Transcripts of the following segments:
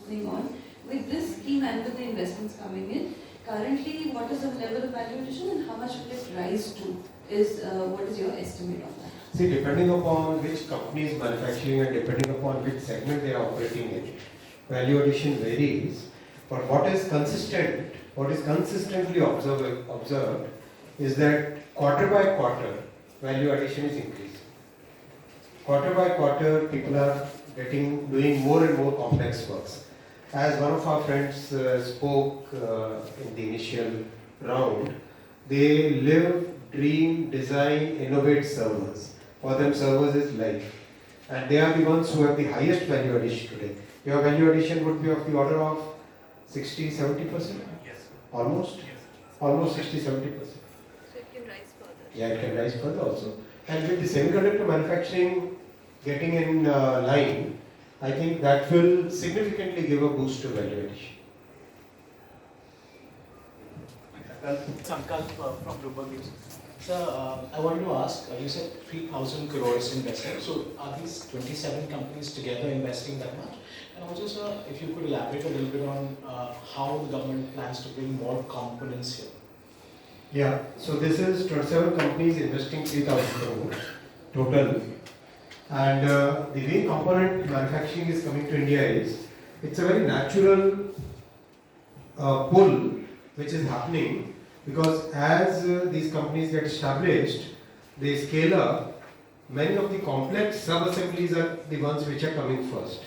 going on. With this scheme and with the investments coming in, currently what is the level of value addition and how much will it rise to? What is your estimate on that? See, depending upon which company is manufacturing and depending upon which segment they are operating in, value addition varies. But what is consistent, what is consistently observed is that quarter by quarter, value addition is increasing. Quarter by quarter, people are doing more and more complex works. As one of our friends spoke in the initial round, they live, dream, design, innovate servers. For them, servers is life. And they are the ones who have the highest value addition today. Your value addition would be of the order of 60-70%? Yes. Almost? Yes. Almost 60-70%. So it can rise further. Yeah, it can rise further also. And with the semiconductor manufacturing getting in line, I think that will significantly give a boost to value addition. Sankalp from Bloomberg. Sir, I wanted to ask, you said 3,000 crores invested. So are these 27 companies together investing that much? And also, sir, if you could elaborate a little bit on how the government plans to bring more components here. Yeah, so this is 27 companies investing 3,000 crores total. And the way component manufacturing is coming to India is, it's a very natural pull which is happening, because as these companies get established, they scale up. Many of the complex sub-assemblies are the ones which are coming first.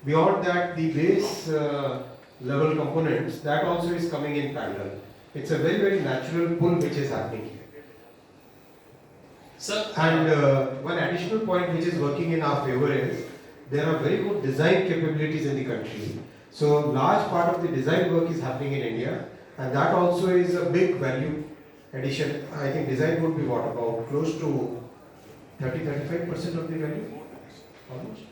Beyond that, the base level components, that also is coming in parallel. It's a very, very natural pull which is happening here. Sir, and one additional point which is working in our favor is, there are very good design capabilities in the country. So large part of the design work is happening in India, and that also is a big value addition. I think design would be what, about close to 30-35% of the value? Almost.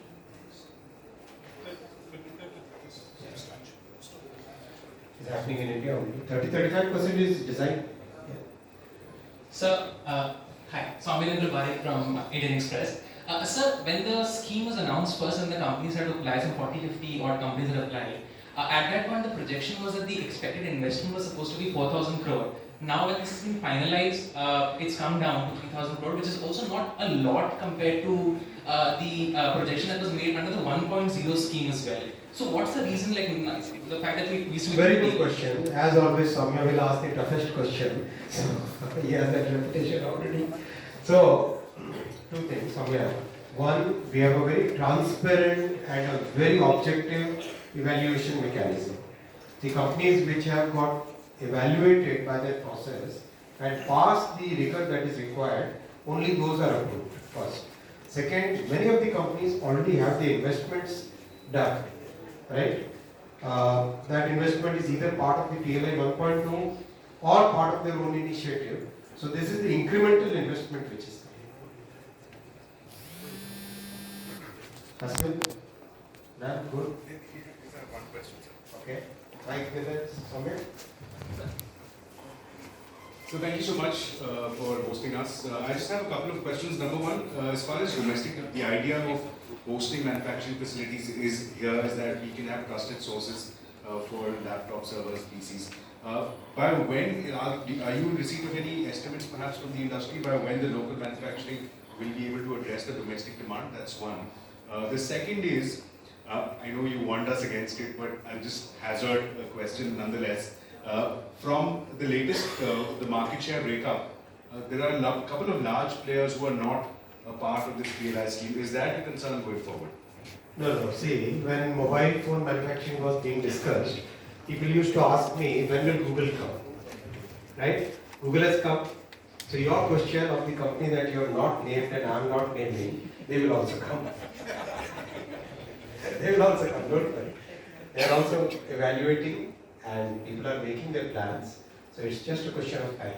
Is happening in India only. 30-35% is design. Yeah. Sir, hi, so I'm Virendra Parekh from Indian Express. Sir, when the scheme was announced first and the companies had to apply, some 40-50 odd companies had applied, at that point the projection was that the expected investment was supposed to be 4,000 crore. Now when this has been finalized, it's come down to 3,000 crore, which is also not a lot compared to the projection that was made under the 1.0 scheme as well. So what's the reason, like the fact that we still... Very good question. As always, Soumya will ask the toughest question. So he has that reputation already. So, two things, Soumya. One, we have a very transparent and a very objective evaluation mechanism. The companies which have got evaluated by that process and passed the rigor that is required, only those are approved first. Second, many of the companies already have the investments done, right? That investment is either part of the PLI 1.2 or part of their own initiative. So this is the incremental investment which is coming. Ashwani, that good? I have one question, sir. Okay. Mike, Soumya? So thank you so much for hosting us. I just have a couple of questions. Number one, as far as domestic, the idea of hosting manufacturing facilities is that we can have trusted sources for laptop servers, PCs. By when, are you in receipt of any estimates perhaps from the industry by when the local manufacturing will be able to address the domestic demand? That's one. The second is, I know you warned us against it, but I'll just hazard a question nonetheless. From the latest, the market share breakup, there are a couple of large players who are not a part of this PLI scheme. Is that a concern going forward? No. See, when mobile phone manufacturing was being discussed, people used to ask me, when will Google come? Right? Google has come. So your question of the company that you are not named and I am not naming, they will also come. They will also come, don't worry. They are also evaluating and people are making their plans. So it's just a question of time.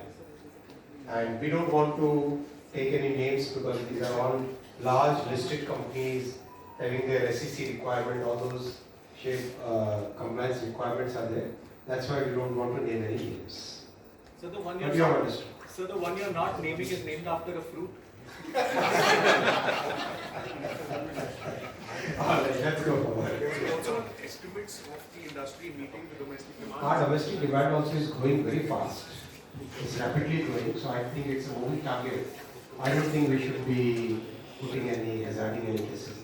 And we don't want to take any names because these are all large listed companies having their SEC requirement, all those compliance requirements are there. That's why we don't want to name any names. So the one but you have understood. So the one you're not naming is named after a fruit? Alright, let's go forward. Also, estimates of the industry meeting the domestic demand. Our domestic demand also is growing very fast. It's rapidly growing, so I think it's a moving target. I don't think we should be putting any, hazarding any cases.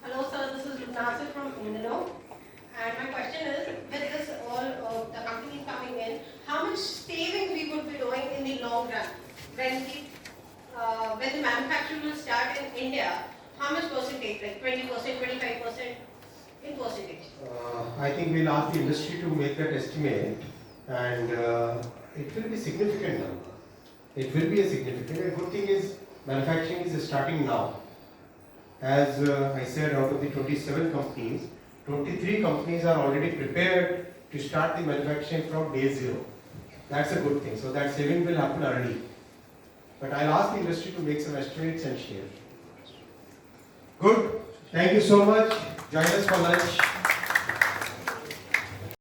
Hello sir, this is Nasir from Indano. And my question is, with this all the companies coming in, how much savings we would be doing in the long run? When the manufacturing will start in India, how much percentage, like 20%, 25% in percentage? I think we'll ask the industry to make that estimate, and it will be significant number. It will be a significant. The good thing is manufacturing is starting now. As I said, out of the 27 companies, 23 companies are already prepared to start the manufacturing from day zero. That's a good thing. So that saving will happen early. But I'll ask the industry to make some estimates and share. Good. Thank you so much. Join us for lunch.